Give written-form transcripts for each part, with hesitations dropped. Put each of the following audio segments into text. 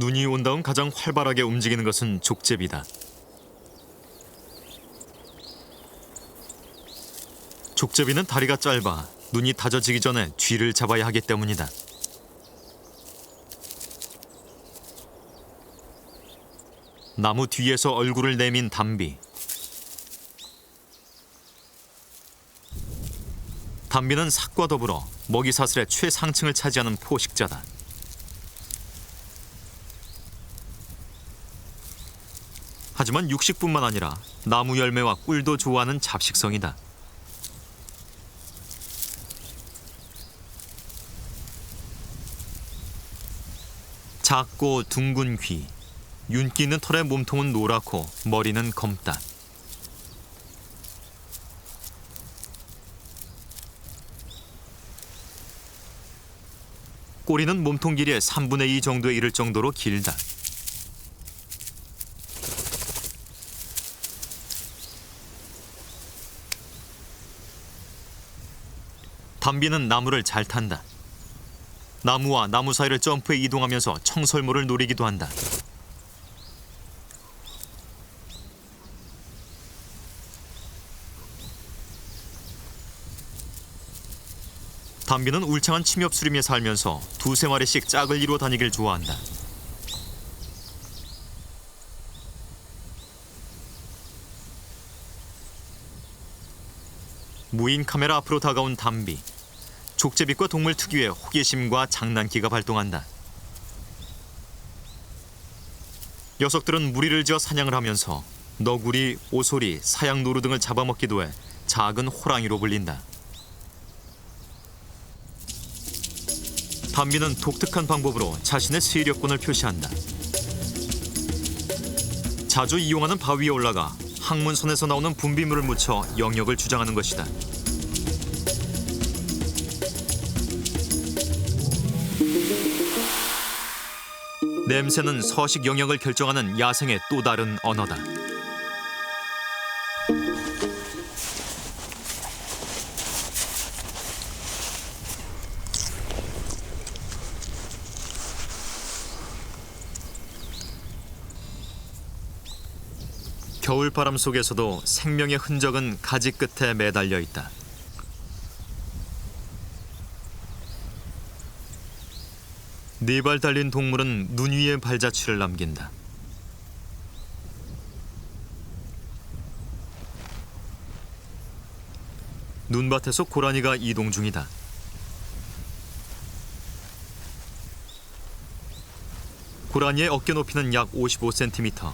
눈이 온 다음 가장 활발하게 움직이는 것은 족제비다. 족제비는 다리가 짧아 눈이 다져지기 전에 쥐를 잡아야 하기 때문이다. 나무 뒤에서 얼굴을 내민 담비. 담비는 삭과 더불어 먹이 사슬의 최상층을 차지하는 포식자다. 하지만 육식뿐만 아니라 나무 열매와 꿀도 좋아하는 잡식성이다. 작고 둥근 귀, 윤기 있는 털의 몸통은 노랗고 머리는 검다. 꼬리는 몸통 길이의 3분의 2 정도에 이를 정도로 길다. 담비는 나무를 잘 탄다. 나무와 나무 사이를 점프해 이동하면서 청설모를 노리기도 한다. 담비는 울창한 침엽수림에 살면서 두세 마리씩 짝을 이루어 다니길 좋아한다. 무인 카메라 앞으로 다가온 담비. 족제비과 동물 특유의 호기심과 장난기가 발동한다. 녀석들은 무리를 지어 사냥을 하면서 너구리, 오소리, 사양노루 등을 잡아먹기도 해 작은 호랑이로 불린다. 담비는 독특한 방법으로 자신의 세력권을 표시한다. 자주 이용하는 바위에 올라가 항문선에서 나오는 분비물을 묻혀 영역을 주장하는 것이다. 냄새는 서식 영역을 결정하는 야생의 또 다른 언어다. 겨울바람 속에서도 생명의 흔적은 가지 끝에 매달려 있다. 네 발 달린 동물은 눈 위에 발자취를 남긴다. 눈밭에서 고라니가 이동 중이다. 고라니의 어깨 높이는 약 55cm.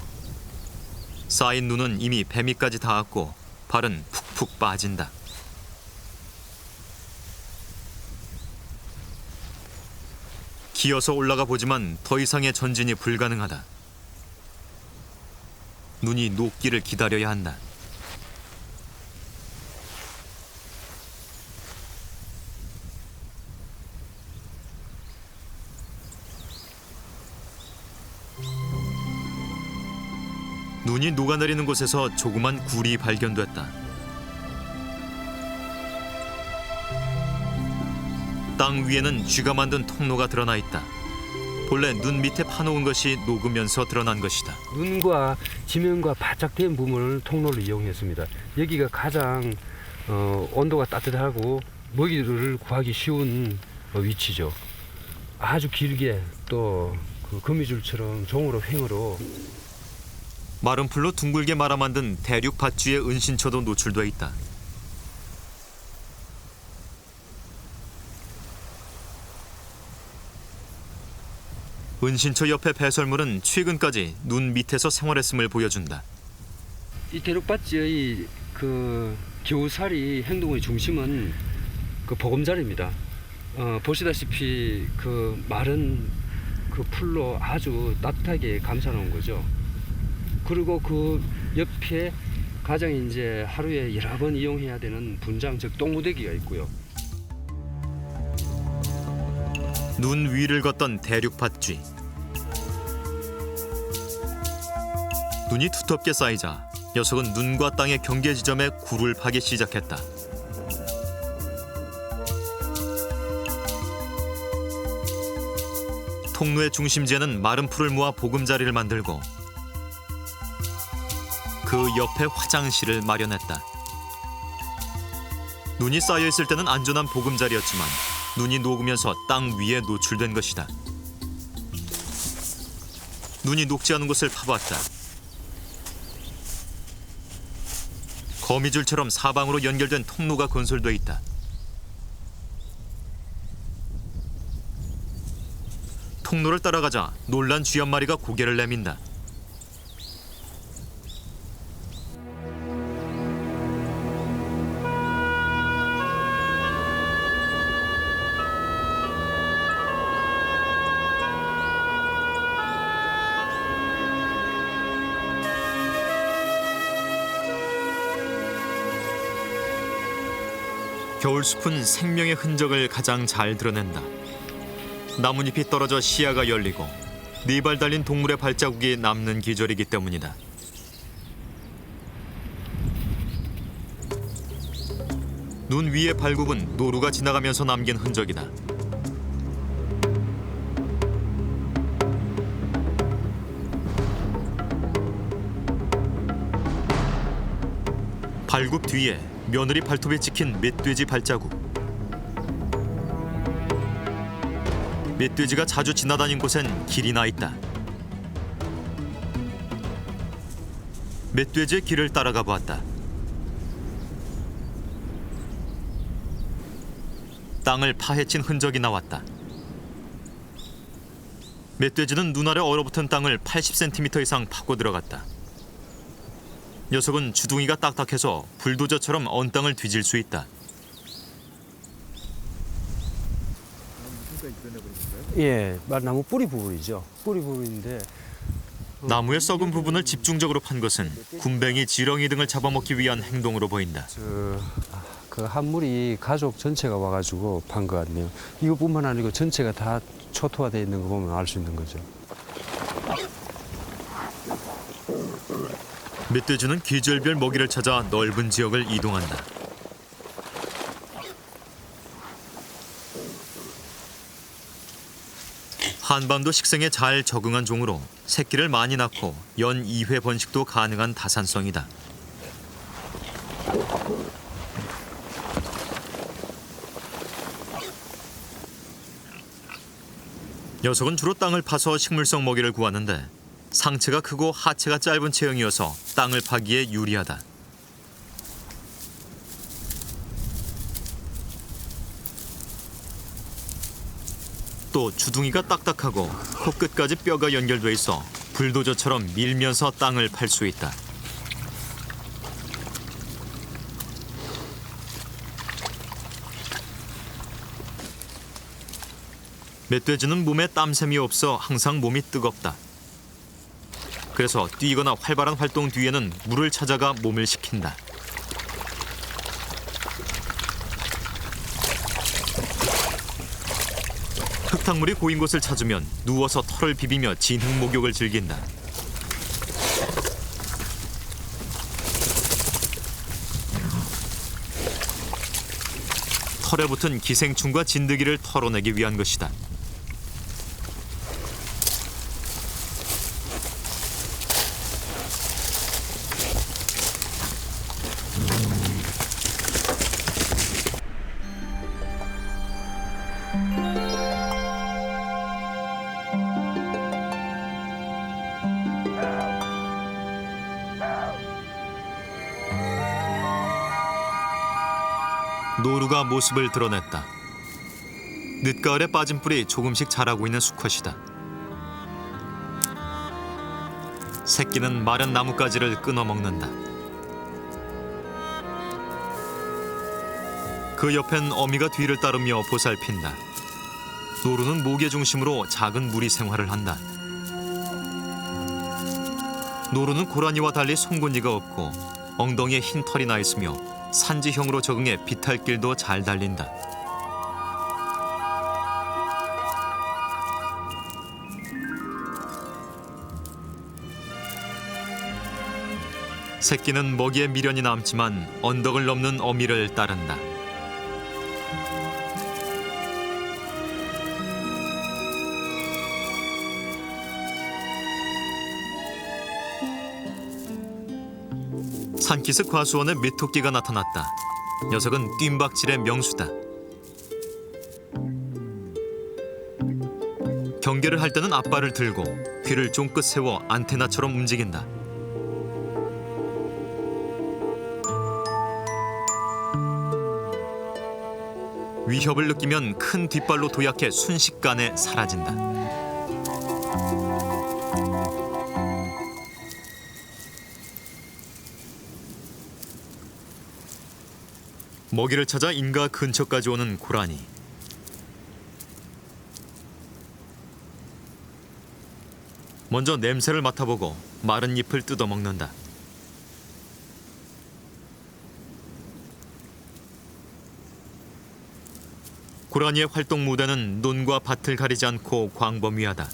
쌓인 눈은 이미 배밑까지 닿았고 발은 푹푹 빠진다. 기어서 올라가 보지만 더 이상의 전진이 불가능하다. 눈이 녹기를 기다려야 한다. 눈이 녹아내리는 곳에서 조그만 굴이 발견됐다. 땅 위에는 쥐가 만든 통로가 드러나 있다. 본래 눈 밑에 파놓은 것이 녹으면서 드러난 것이다. 눈과 지면과 바짝 된 부분을 통로로 이용했습니다. 여기가 가장 온도가 따뜻하고 먹이를 구하기 쉬운 위치죠. 아주 길게 또 그 거미줄처럼 종으로 횡으로 마른 풀로 둥글게 말아 만든 대륙 밧쥐의 은신처도 노출돼 있다. 은신처 옆에 배설물은 최근까지 눈 밑에서 생활했음을 보여준다. 이 대륙받지의 그 겨우살이 행동의 중심은 그 보금자리입니다. 보시다시피 그 마른 그 풀로 아주 따뜻하게 감싸놓은 거죠. 그리고 그 옆에 가장 이제 하루에 여러 번 이용해야 되는 분장 즉 똥무대기가 있고요. 눈 위를 걷던 대륙 밧쥐. 눈이 두텁게 쌓이자 녀석은 눈과 땅의 경계 지점에 굴을 파기 시작했다. 통로의 중심지에는 마른 풀을 모아 보금자리를 만들고 그 옆에 화장실을 마련했다. 눈이 쌓여 있을 때는 안전한 보금자리였지만 눈이 녹으면서 땅 위에 노출된 것이다. 눈이 녹지 않은 곳을 파봤다. 거미줄처럼 사방으로 연결된 통로가 건설돼 있다. 통로를 따라가자 놀란 쥐 한 마리가 고개를 내민다. 겨울숲은 생명의 흔적을 가장 잘 드러낸다. 나뭇잎이 떨어져 시야가 열리고 네 발 달린 동물의 발자국이 남는 계절이기 때문이다. 눈 위의 발굽은 노루가 지나가면서 남긴 흔적이다. 발굽 뒤에 며느리 발톱에 찍힌 멧돼지 발자국. 멧돼지가 자주 지나다닌 곳엔 길이 나 있다. 멧돼지의 길을 따라가 보았다. 땅을 파헤친 흔적이 나왔다. 멧돼지는 눈 아래 얼어붙은 땅을 80cm 이상 파고 들어갔다. 녀석은 주둥이가 딱딱해서 불도저처럼 언 땅을 뒤질 수 있다. 예, 나무 뿌리 부분이죠. 뿌리 부분인데 나무의 썩은 부분을 집중적으로 판 것은 굼벵이, 지렁이 등을 잡아먹기 위한 행동으로 보인다. 그 한물이 가족 전체가 와가지고 판 것 같네요. 이것뿐만 아니고 전체가 다 초토화되어 있는 거 보면 알 수 있는 거죠. 멧돼지는 계절별 먹이를 찾아 넓은 지역을 이동한다. 한반도 식생에 잘 적응한 종으로 새끼를 많이 낳고 연 2회 번식도 가능한 다산성이다. 녀석은 주로 땅을 파서 식물성 먹이를 구하는데 상체가 크고 하체가 짧은 체형이어서 땅을 파기에 유리하다. 또 주둥이가 딱딱하고 코끝까지 뼈가 연결돼 있어 불도저처럼 밀면서 땅을 팔 수 있다. 멧돼지는 몸에 땀샘이 없어 항상 몸이 뜨겁다. 그래서 뛰거나 활발한 활동 뒤에는 물을 찾아가 몸을 식힌다. 흙탕물이 고인 곳을 찾으면 누워서 털을 비비며 진흙 목욕을 즐긴다. 털에 붙은 기생충과 진드기를 털어내기 위한 것이다. 노루가 모습을 드러냈다. 늦가을에 빠진 뿔이 조금씩 자라고 있는 수컷이다. 새끼는 마른 나뭇가지를 끊어 먹는다. 그 옆엔 어미가 뒤를 따르며 보살핀다. 노루는 목의 중심으로 작은 무리 생활을 한다. 노루는 고라니와 달리 송곳니가 없고 엉덩이에 흰 털이 나 있으며 산지형으로 적응해 비탈길도 잘 달린다. 새끼는 먹이에 미련이 남지만 언덕을 넘는 어미를 따른다. 산기슭 과수원에 메토끼가 나타났다. 녀석은 뜀박질의 명수다. 경계를 할 때는 앞발을 들고 귀를 쫑긋 세워 안테나처럼 움직인다. 위협을 느끼면 큰 뒷발로 도약해 순식간에 사라진다. 먹이를 찾아 인가 근처까지 오는 고라니. 먼저 냄새를 맡아보고 마른 잎을 뜯어먹는다. 고라니의 활동 무대는 논과 밭을 가리지 않고 광범위하다.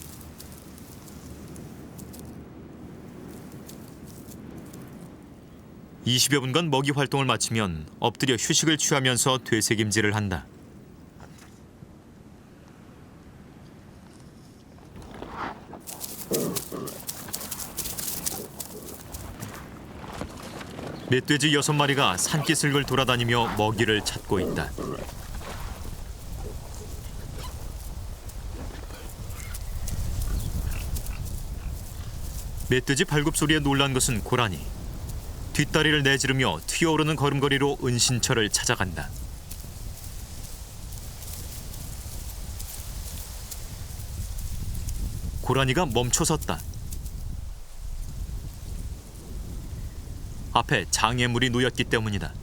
(20여) 분간 먹이 활동을 마치면 엎드려 휴식을 취하면서 되새김질을 한다. 멧돼지 6마리가 산기슭을 돌아다니며 먹이를 찾고 있다. 멧돼지 발굽 소리에 놀란 것은 고라니. 뒷다리를 내지르며 튀어오르는 걸음걸이로 은신처를 찾아간다. 고라니가 멈춰섰다. 앞에 장애물이 놓였기 때문이다.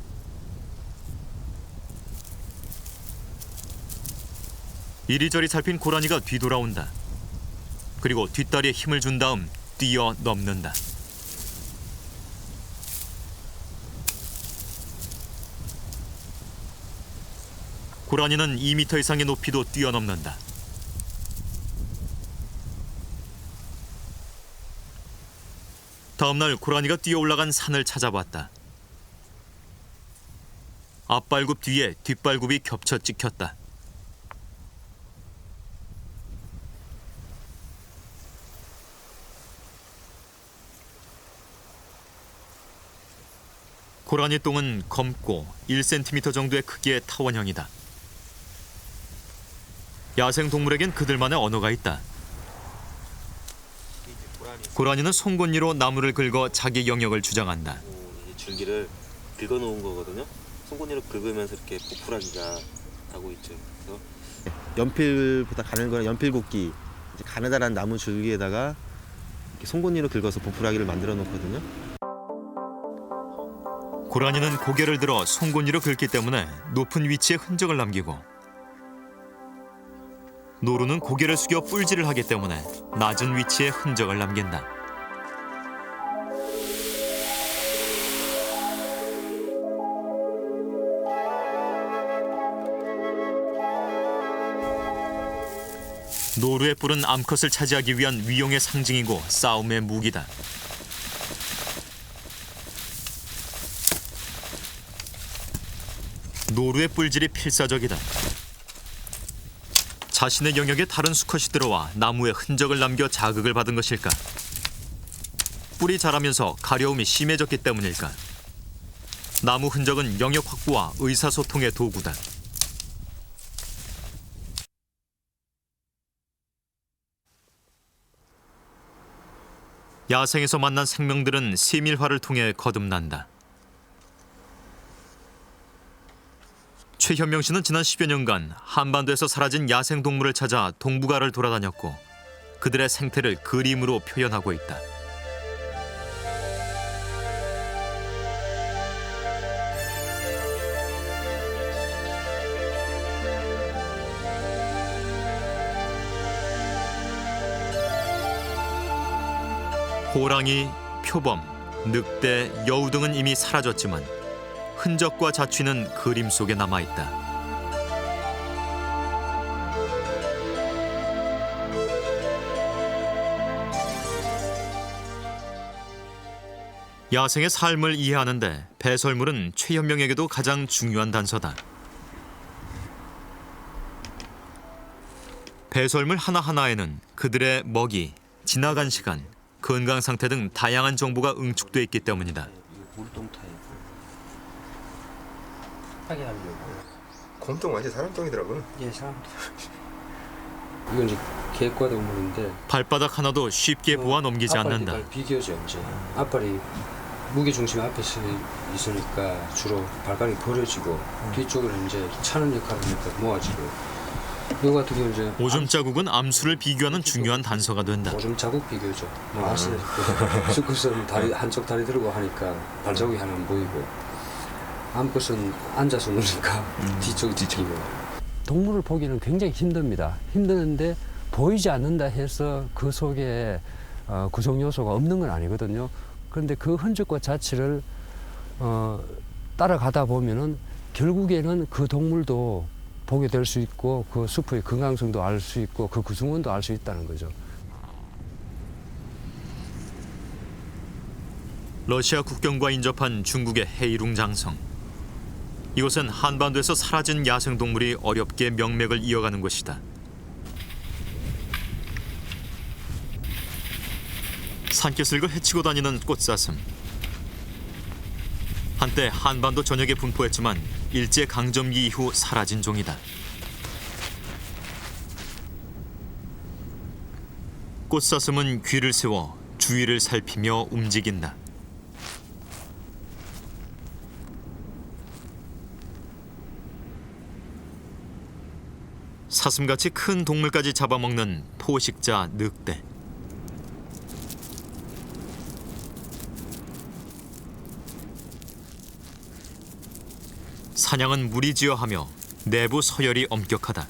이리저리 살핀 고라니가 뒤돌아온다. 그리고 뒷다리에 힘을 준 다음 뛰어넘는다. 고라니는 2m 이상의 높이도 뛰어넘는다. 다음 날 고라니가 뛰어올라간 산을 찾아봤다. 앞발굽 뒤에 뒷발굽이 겹쳐 찍혔다. 고라니 똥은 검고 1cm 정도의 크기의 타원형이다. 야생동물에겐 그들만의 언어가 있다. 고라니는 송곳니로 나무를 긁어 자기 영역을 주장한다. 이 줄기를 긁어놓은 거거든요. 송곳니로 긁으면서 이렇게 보풀하기가 하고 있죠. 그래서 연필보다 가늘거나 연필곡기, 이제 가느다란 나무 줄기에다가 이렇게 송곳니로 긁어서 보풀하기를 만들어 놓거든요. 고라니는 고개를 들어 송곳니로 긁기 때문에 높은 위치에 흔적을 남기고, 노루는 고개를 숙여 뿔질을 하기 때문에 낮은 위치에 흔적을 남긴다. 노루의 뿔은 암컷을 차지하기 위한 위용의 상징이고 싸움의 무기다. 노루의 뿔질이 필사적이다. 자신의 영역에 다른 수컷이 들어와 나무에 흔적을 남겨 자극을 받은 것일까? 뿔이 자라면서 가려움이 심해졌기 때문일까? 나무 흔적은 영역 확보와 의사소통의 도구다. 야생에서 만난 생명들은 세밀화를 통해 거듭난다. 최현명 씨는 지난 10여 년간 한반도에서 사라진 야생동물을 찾아 동북아를 돌아다녔고 그들의 생태를 그림으로 표현하고 있다. 호랑이, 표범, 늑대, 여우 등은 이미 사라졌지만 흔적과 자취는 그림 속에 남아있다. 야생의 삶을 이해하는데 배설물은 최현명에게도 가장 중요한 단서다. 배설물 하나하나에는 그들의 먹이, 지나간 시간, 건강 상태 등 다양한 정보가 응축돼 있기 때문이다. 물동태. 착하게 하려고. 곰똥 완전 사람똥이더라고요. 예, 사람. 이건 이제 개과 동물인데 발바닥 하나도 쉽게 보아 넘기지 않는다. 앞발 비교죠 이제. 앞발이 무게 중심이 앞에 있으니까 주로 발발이 벌어지고 뒤쪽으로 이제 차는 역할을 하니까 모아지고. 이거 같은 경우 이제 오줌 자국은 암수를 비교하는 중요한 단서가 된다. 오줌 자국 비교죠. 뭐 아시다시피 수컷은 다리 한쪽 다리 들고 하니까 발자국이 하나 안 보이고 암컷은 앉아서 노니까 뒤쪽이 비교. 동물을 보기는 굉장히 힘듭니다. 힘드는데 보이지 않는다 해서 그 속에 구성 요소가 없는 건 아니거든요. 그런데 그 흔적과 자체를 따라가다 보면은 결국에는 그 동물도 보게 될 수 있고 그 숲의 건강성도 알 수 있고 그 구성원도 알 수 있다는 거죠. 러시아 국경과 인접한 중국의 헤이룽 장성. 이곳은 한반도에서 사라진 야생동물이 어렵게 명맥을 이어가는 곳이다. 산기슭을 헤치고 다니는 꽃사슴. 한때 한반도 전역에 분포했지만 일제강점기 이후 사라진 종이다. 꽃사슴은 귀를 세워 주위를 살피며 움직인다. 사슴같이 큰 동물까지 잡아먹는 포식자 늑대. 사냥은 무리지어하며 내부 서열이 엄격하다.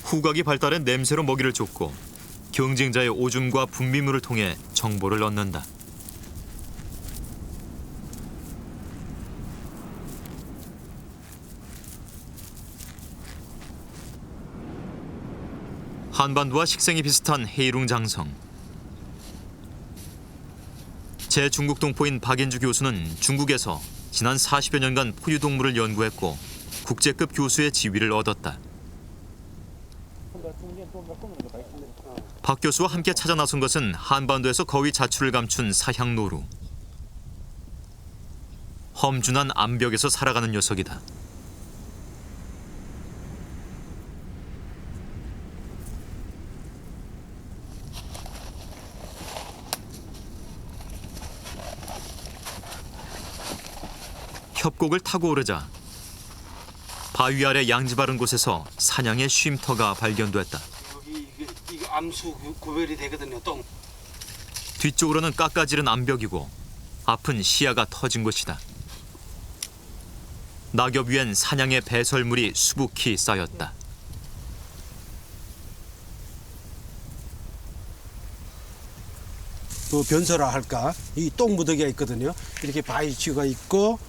후각이 발달해 냄새로 먹이를 쫓고 경쟁자의 오줌과 분비물을 통해 정보를 얻는다. 한반도와 식생이 비슷한 헤이룽 장성. 제중국 동포인 박인주 교수는 중국에서 지난 40여 년간 포유동물을 연구했고 국제급 교수의 지위를 얻었다. 박 교수와 함께 찾아 나선 것은 한반도에서 거위 자출을 감춘 사향노루. 험준한 암벽에서 살아가는 녀석이다. 협곡을 타고 오르자 바위 아래 양지 바른 곳에서 사냥의 쉼터가 발견됐다. 여기 이게 암수 구별이 되거든요. 똥. 뒤쪽으로는 깎아지른 암벽이고 앞은 시야가 터진 곳이다. 낙엽 위엔 사냥의 배설물이 수북히 쌓였다. 그 변소라 할까 이 똥 무더기가 있거든요. 이렇게 바위치가 있고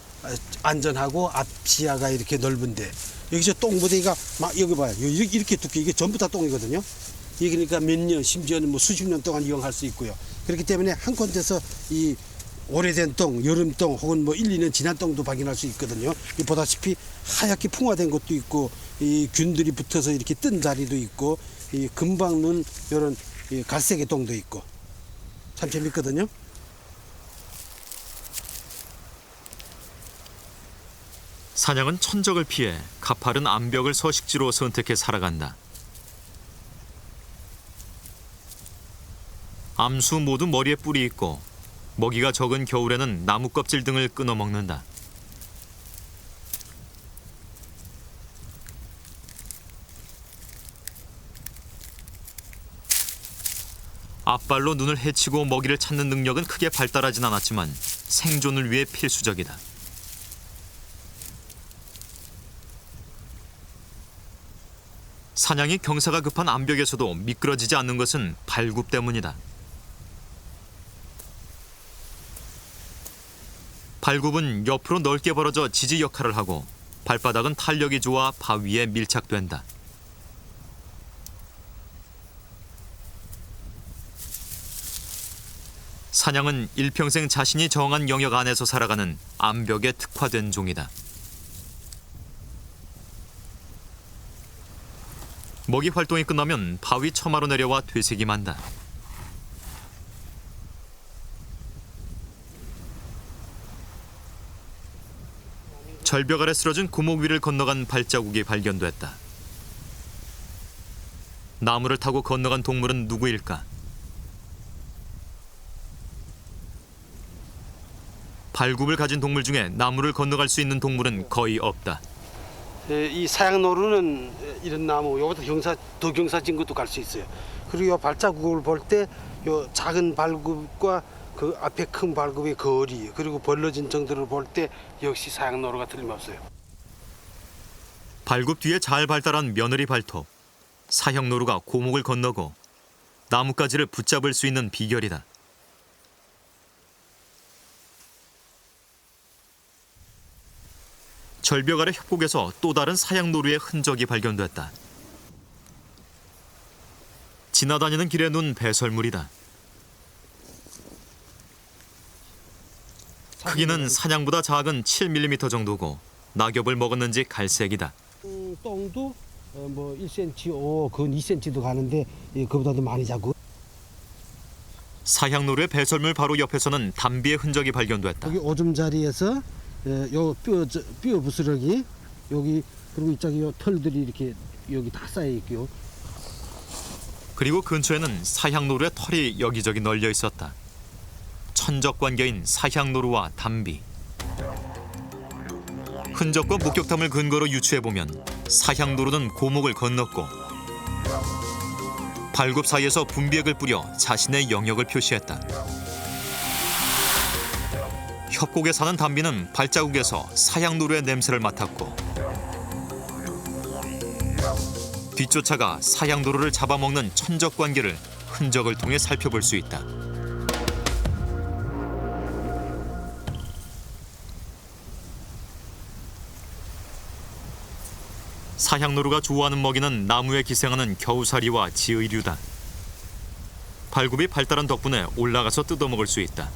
안전하고 앞 시야가 이렇게 넓은데 여기서 똥 무더기가 막 여기 봐요. 이렇게 두께 이게 전부 다 똥이거든요. 이게 그러니까 몇 년 심지어는 뭐 수십 년 동안 이용할 수 있고요. 그렇기 때문에 한 군데서 이 오래된 똥, 여름똥 혹은 뭐 1, 2년 지난 똥도 발견할 수 있거든요. 이 보다시피 하얗게 풍화된 것도 있고 이 균들이 붙어서 이렇게 뜬 자리도 있고 이 금방 눈 이런 갈색의 똥도 있고 참 재밌거든요. 사냥은 천적을 피해 가파른 암벽을 서식지로 선택해 살아간다. 암수 모두 머리에 뿔이 있고 먹이가 적은 겨울에는 나무 껍질 등을 끊어 먹는다. 앞발로 눈을 헤치고 먹이를 찾는 능력은 크게 발달하진 않았지만 생존을 위해 필수적이다. 사냥이 경사가 급한 암벽에서도 미끄러지지 않는 것은 발굽 때문이다. 발굽은 옆으로 넓게 벌어져 지지 역할을 하고 발바닥은 탄력이 좋아 바위에 밀착된다. 사냥은 일평생 자신이 정한 영역 안에서 살아가는 암벽에 특화된 종이다. 먹이 활동이 끝나면 바위 처마로 내려와 되새김한다. 절벽 아래 쓰러진 고목 위를 건너간 발자국이 발견됐다. 나무를 타고 건너간 동물은 누구일까? 발굽을 가진 동물 중에 나무를 건너갈 수 있는 동물은 거의 없다. 이 사양노루는 이런 나무, 요것도 더 경사진 것도 갈 수 있어요. 그리고 요 발자국을 볼 때 요 작은 발굽과 그 앞에 큰 발굽의 거리, 그리고 벌러진 정도를 볼 때 역시 사양노루가 틀림없어요. 발굽 뒤에 잘 발달한 며느리 발톱. 사형노루가 고목을 건너고 나뭇가지를 붙잡을 수 있는 비결이다. 절벽 아래 협곡에서 또 다른 사양노루의 흔적이 발견됐다. 지나다니는 길에 눈 배설물이다. 크기는 사냥보다 작은 7mm 정도고 낙엽을 먹었는지 갈색이다. 똥도 뭐 1cm, 근 2cm도 가는데 그보다도 많이 자고. 사향노루의 배설물 바로 옆에서는 담비의 흔적이 발견됐다. 여기 오줌 자리에서 요 뼈 부스러기 여기, 그리고 이쪽에 요 털들이 이렇게 여기 다 쌓여 있고요. 그리고 근처에는 사향노루의 털이 여기저기 널려 있었다. 천적관계인 사향노루와 담비. 흔적과 목격담을 근거로 유추해보면 사향노루는 고목을 건넜고 발굽 사이에서 분비액을 뿌려 자신의 영역을 표시했다. 협곡에 사는 담비는 발자국에서 사향노루의 냄새를 맡았고 뒤쫓아가 사향노루를 잡아먹는 천적관계를 흔적을 통해 살펴볼 수 있다. 사향노루가 좋아하는 먹이는 나무에 기생하는 겨우사리와 지의류다. 발굽이 발달한 덕분에 올라가서 뜯어먹을 수 있다.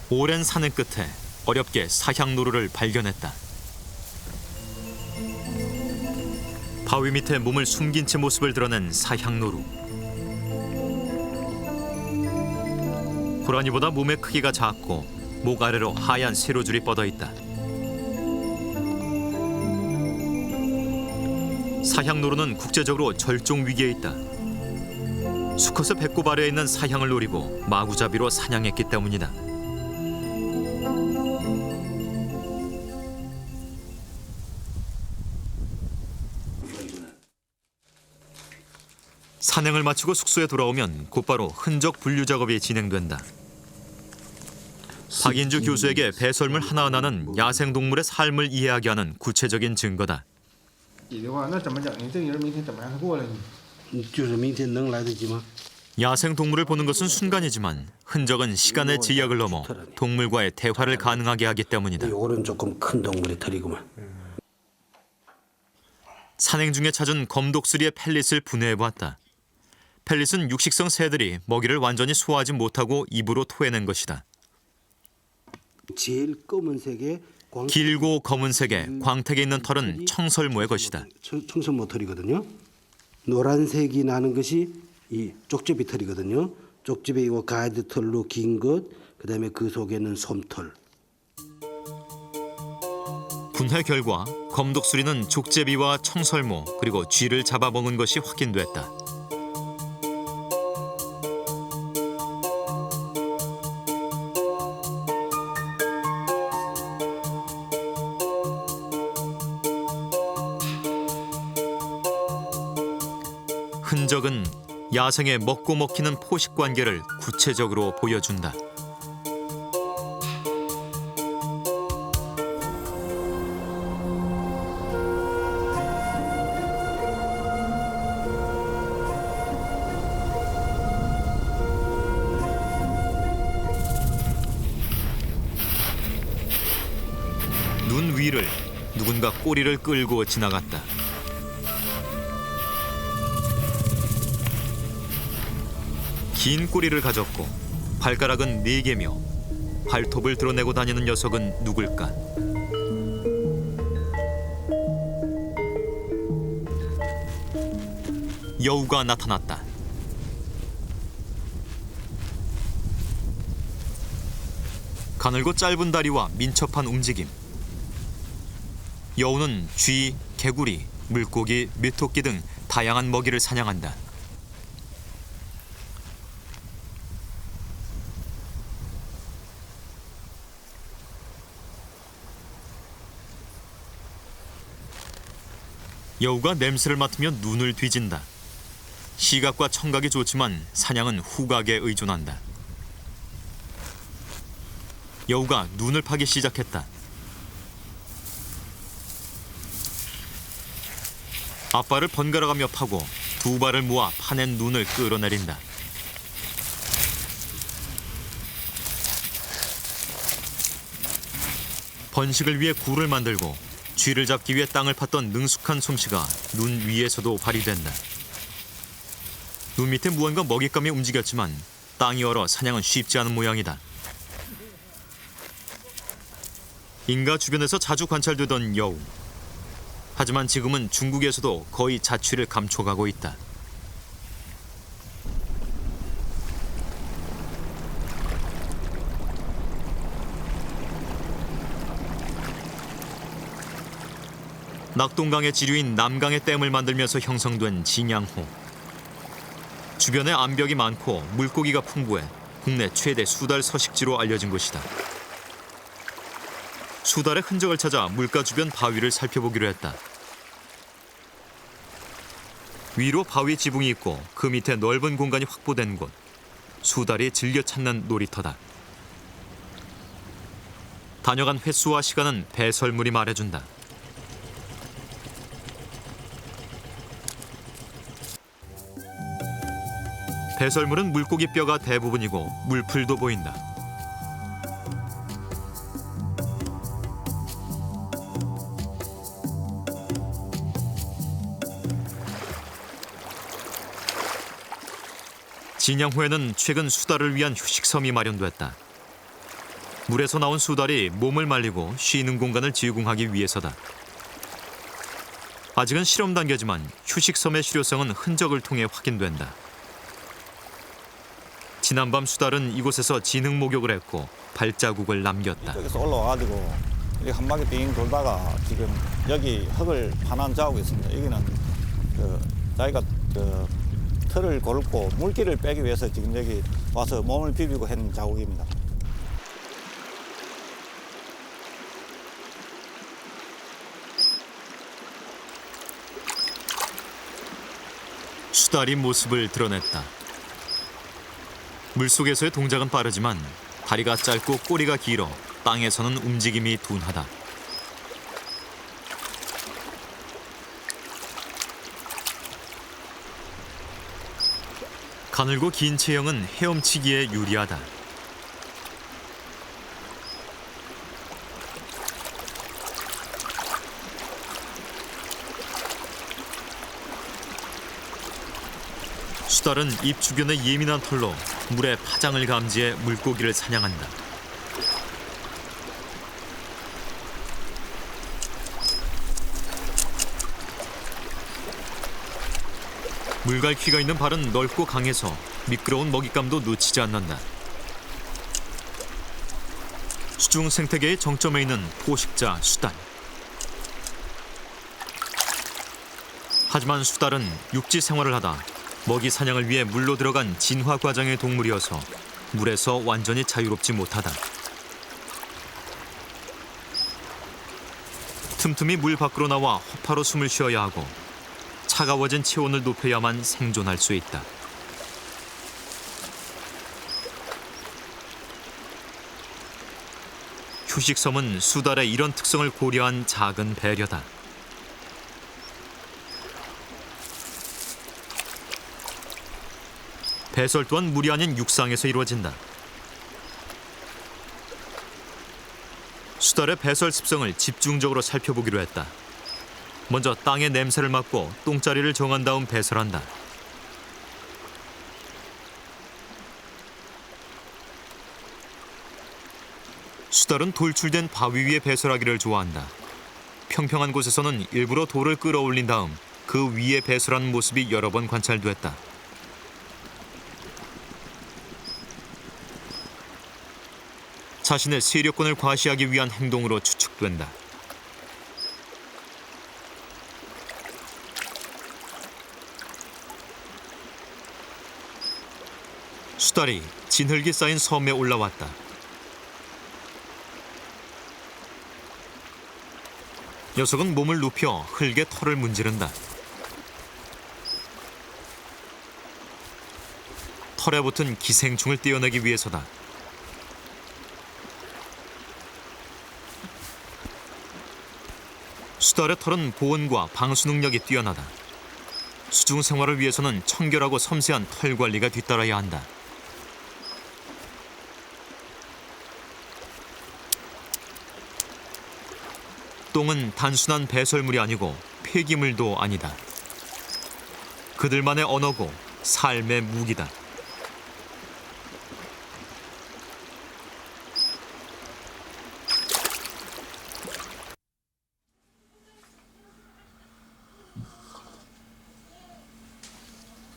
오랜 산의 끝에 어렵게 사향노루를 발견했다. 바위 밑에 몸을 숨긴 채 모습을 드러낸 사향노루. 고라니보다 몸의 크기가 작고 목 아래로 하얀 세로줄이 뻗어 있다. 사향노루는 국제적으로 절종 위기에 있다. 수컷의 배꼽 아래에 있는 사향을 노리고 마구잡이로 사냥했기 때문이다. 산행을 마치고 숙소에 돌아오면 곧바로 흔적 분류 작업이 진행된다. 박인주 교수에게 배설물 하나하나는 야생동물의 삶을 이해하게 하는 구체적인 증거다. 야생동물을 보는 것은 순간이지만 흔적은 시간의 지역을 넘어 동물과의 대화를 가능하게 하기 때문이다. 요거는 조금 큰 동물의 털이구만. 산행 중에 찾은 검독수리의 펠릿을 분해해보았다. 펠릿은 육식성 새들이 먹이를 완전히 소화하지 못하고 입으로 토해낸 것이다. 제일 검은색의 길고 검은색의 광택에 있는 털은 청설모의 것이다. 청설모 털이거든요. 노란색이 나는 것이 이 쪽제비 털이거든요. 쪽제비 이거 가이드 털로 긴 것, 그다음에 그 속에는 솜털. 분해 결과 검독수리는 족제비와 청설모 그리고 쥐를 잡아먹은 것이 확인됐다. 흔적은 야생의 먹고 먹히는 포식 관계를 구체적으로 보여준다. 눈 위를 누군가 꼬리를 끌고 지나갔다. 긴 꼬리를 가졌고 발가락은 4개며 발톱을 드러내고 다니는 녀석은 누굴까? 여우가 나타났다. 가늘고 짧은 다리와 민첩한 움직임. 여우는 쥐, 개구리, 물고기, 메토끼 등 다양한 먹이를 사냥한다. 여우가 냄새를 맡으면 눈을 뒤진다. 시각과 청각이 좋지만 사냥은 후각에 의존한다. 여우가 눈을 파기 시작했다. 앞발을 번갈아가며 파고 두 발을 모아 파낸 눈을 끌어내린다. 번식을 위해 굴을 만들고 쥐를 잡기 위해 땅을 팠던 능숙한 솜씨가 눈 위에서도 발휘된다. 눈 밑에 무언가 먹잇감이 움직였지만 땅이 얼어 사냥은 쉽지 않은 모양이다. 인가 주변에서 자주 관찰되던 여우. 하지만 지금은 중국에서도 거의 자취를 감춰가고 있다. 낙동강의 지류인 남강의 댐을 만들면서 형성된 진양호. 주변에 암벽이 많고 물고기가 풍부해 국내 최대 수달 서식지로 알려진 곳이다. 수달의 흔적을 찾아 물가 주변 바위를 살펴보기로 했다. 위로 바위 지붕이 있고 그 밑에 넓은 공간이 확보된 곳. 수달이 즐겨 찾는 놀이터다. 다녀간 횟수와 시간은 배설물이 말해준다. 배설물은 물고기 뼈가 대부분이고 물풀도 보인다. 진양호에는 최근 수달을 위한 휴식섬이 마련됐다. 물에서 나온 수달이 몸을 말리고 쉬는 공간을 제공하기 위해서다. 아직은 실험 단계지만 휴식섬의 실효성은 흔적을 통해 확인된다. 지난밤 수달은 이곳에서 진흙 목욕을 했고 발자국을 남겼다. 여기서 올라와가지고 이렇게 한 바퀴 빙 돌다가 지금 여기 흙을 파난 자국이 있습니다. 여기는 자기가 털을 고르고 물기를 빼기 위해서 지금 여기 와서 몸을 비비고 한 자국입니다. 수달이 모습을 드러냈다. 물속에서의 동작은 빠르지만 다리가 짧고 꼬리가 길어 땅에서는 움직임이 둔하다. 가늘고 긴 체형은 헤엄치기에 유리하다. 수달은 입 주변의 예민한 털로 물의 파장을 감지해 물고기를 사냥한다. 물갈퀴가 있는 발은 넓고 강해서 미끄러운 먹잇감도 놓치지 않는다. 수중 생태계의 정점에 있는 포식자 수달. 하지만 수달은 육지 생활을 하다 먹이 사냥을 위해 물로 들어간 진화 과정의 동물이어서 물에서 완전히 자유롭지 못하다. 틈틈이 물 밖으로 나와 허파로 숨을 쉬어야 하고 차가워진 체온을 높여야만 생존할 수 있다. 휴식섬은 수달의 이런 특성을 고려한 작은 배려다. 배설 또한 물이 아닌 육상에서 이루어진다. 수달의 배설 습성을 집중적으로 살펴보기로 했다. 먼저 땅의 냄새를 맡고 똥자리를 정한 다음 배설한다. 수달은 돌출된 바위 위에 배설하기를 좋아한다. 평평한 곳에서는 일부러 돌을 끌어올린 다음 그 위에 배설하는 모습이 여러 번 관찰됐다. 자신의 세력권을 과시하기 위한 행동으로 추측된다. 수달이 진흙이 쌓인 섬에 올라왔다. 녀석은 몸을 눕혀 흙에 털을 문지른다. 털에 붙은 기생충을 떼어내기 위해서다. 수달의 털은 보온과 방수 능력이 뛰어나다. 수중 생활을 위해서는 청결하고 섬세한 털 관리가 뒤따라야 한다. 똥은 단순한 배설물이 아니고 폐기물도 아니다. 그들만의 언어고 삶의 무기다.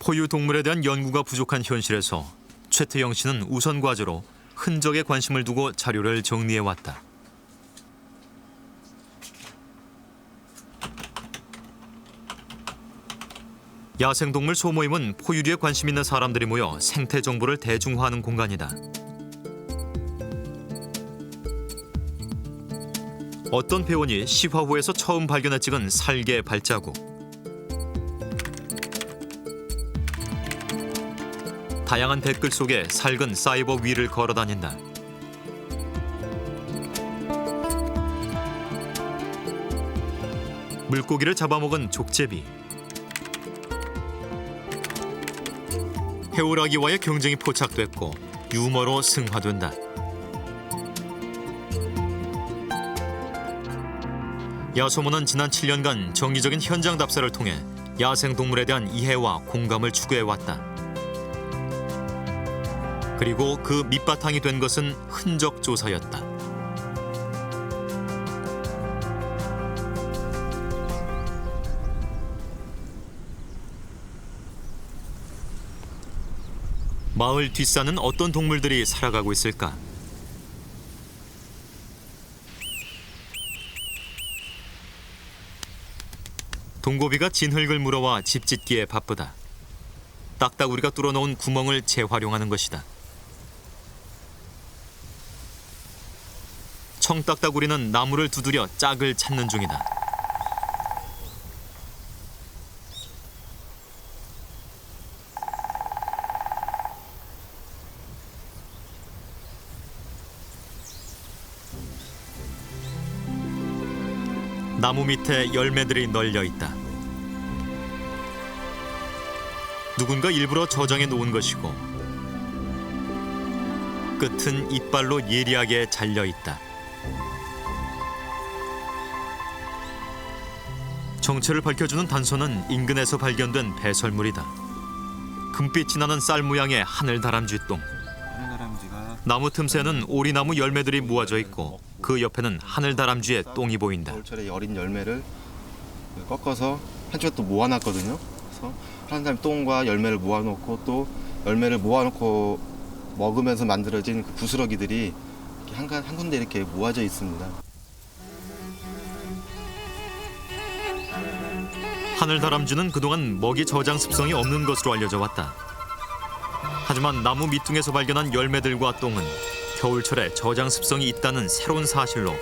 포유 동물에 대한 연구가 부족한 현실에서 최태영 씨는 우선 과제로 흔적에 관심을 두고 자료를 정리해왔다. 야생동물 소모임은 포유류에 관심 있는 사람들이 모여 생태 정보를 대중화하는 공간이다. 어떤 회원이 시화호에서 처음 발견해 찍은 살개 발자국. 다양한 댓글 속에 살근 사이버 위를 걸어다닌다. 물고기를 잡아먹은 족제비. 해오라기와의 경쟁이 포착됐고 유머로 승화된다. 야소모는 지난 7년간 정기적인 현장 답사를 통해 야생동물에 대한 이해와 공감을 추구해왔다. 그리고 그 밑바탕이 된 것은 흔적 조사였다. 마을 뒷산은 어떤 동물들이 살아가고 있을까? 동고비가 진흙을 물어와 집 짓기에 바쁘다. 딱따구리가 뚫어놓은 구멍을 재활용하는 것이다. 청딱따구리는 나무를 두드려 짝을 찾는 중이다. 나무 밑에 열매들이 널려 있다. 누군가 일부러 저장해 놓은 것이고 끝은 이빨로 예리하게 잘려 있다. 정체를 밝혀주는 단서는 인근에서 발견된 배설물이다. 금빛이 나는 쌀 모양의 하늘다람쥐똥. 나무 틈새는 오리나무 열매들이 모아져 있고 그 옆에는 하늘다람쥐의 똥이 보인다. 겨울철에 어린 열매를 꺾어서 한쪽에 또 모아놨거든요. 그래서 하늘다람쥐 똥과 열매를 모아놓고 또 열매를 모아놓고 먹으면서 만들어진 그 부스러기들이 한 군데 이렇게 모아져 있습니다. 하늘다람쥐는 그동안 먹이 저장 습성이 없는 것으로 알려져 왔다. 하지만 나무 밑둥에서 발견한 열매들과 똥은 겨울철에 저장 습성이 있다는 새로운 사실로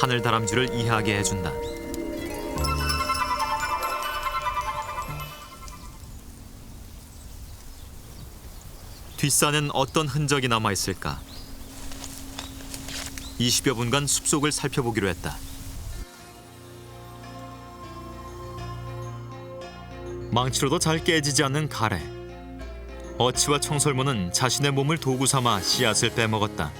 하늘다람쥐를 이해하게 해준다. 뒷산엔 어떤 흔적이 남아있을까? 20여 분간 숲속을 살펴보기로 했다. 망치로도 잘 깨지지 않는 가래. 어치와 청설모는 자신의 몸을 도구 삼아 씨앗을 빼먹었다.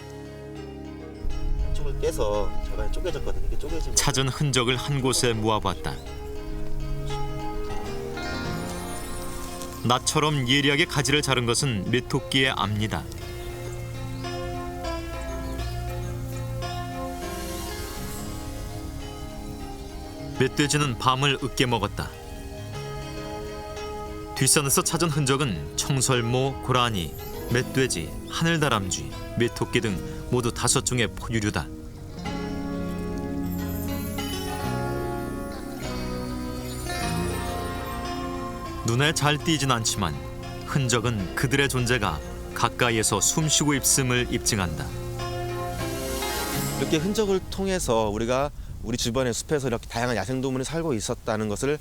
한쪽을 깨서 절반이 쪼개졌거든요. 이게 쪼개지면 찾은 흔적을 한 곳에 모아봤다. 나처럼 예리하게 가지를 자른 것은 메토끼의 암니다. 멧돼지는 밤을 으깨 먹었다. 뒷산에서 찾은 흔적은 청설모, 고라니, 멧돼지, 하늘다람쥐, 메토끼 등 모두 5종의 포유류다. 눈에 잘 띄진 않지만 흔적은 그들의 존재가 가까이에서 숨쉬고 있음을 입증한다. 이렇게 흔적을 통해서 우리가 우리 주변의 숲에서 이렇게 다양한 야생동물이 살고 있다는 것을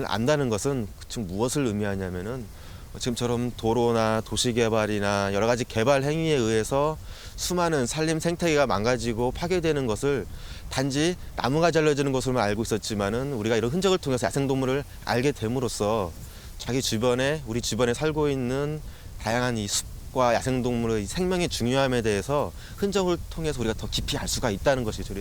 안다는 것은 지금 무엇을 의미하냐면은 지금처럼 도로나 도시개발이나 여러 가지 개발 행위에 의해서 수많은 산림 생태계가 망가지고 파괴되는 것을 단지 나무가 잘려지는 것으로만 알고 있었지만은 우리가 이런 흔적을 통해서 야생동물을 알게 됨으로써 우리 주변에 살고 있는 다양한 이 숲과 야생동물의 생명의 중요함에 대해서 흔적을 통해서 우리가 더 깊이 알 수가 있다는 것이죠.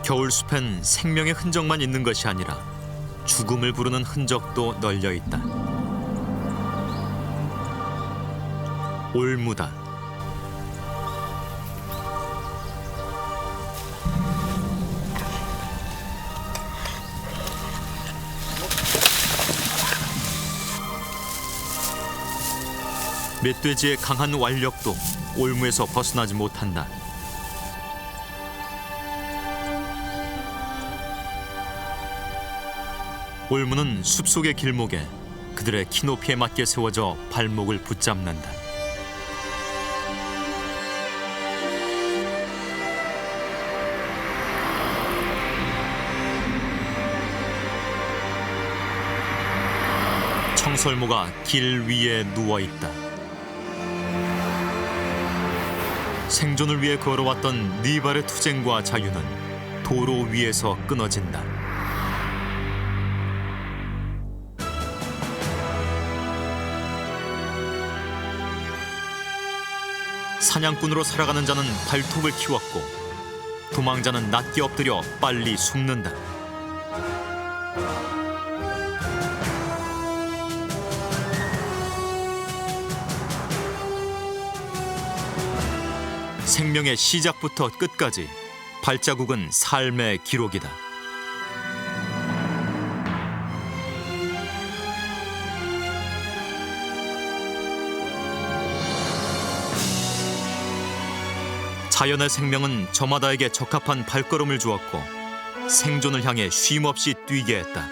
겨울숲엔 생명의 흔적만 있는 것이 아니라 죽음을 부르는 흔적도 널려 있다. 올무다. 멧돼지의 강한 완력도 올무에서 벗어나지 못한다. 올무는 숲속의 길목에 그들의 키높이에 맞게 세워져 발목을 붙잡는다. 청설모가 길 위에 누워있다. 생존을 위해 걸어왔던 네 발의 투쟁과 자유는 도로 위에서 끊어진다. 사냥꾼으로 살아가는 자는 발톱을 키웠고 도망자는 낮게 엎드려 빨리 숨는다. 생명의 시작부터 끝까지 발자국은 삶의 기록이다. 자연의 생명은 저마다에게 적합한 발걸음을 주었고 생존을 향해 쉼없이 뛰게 했다.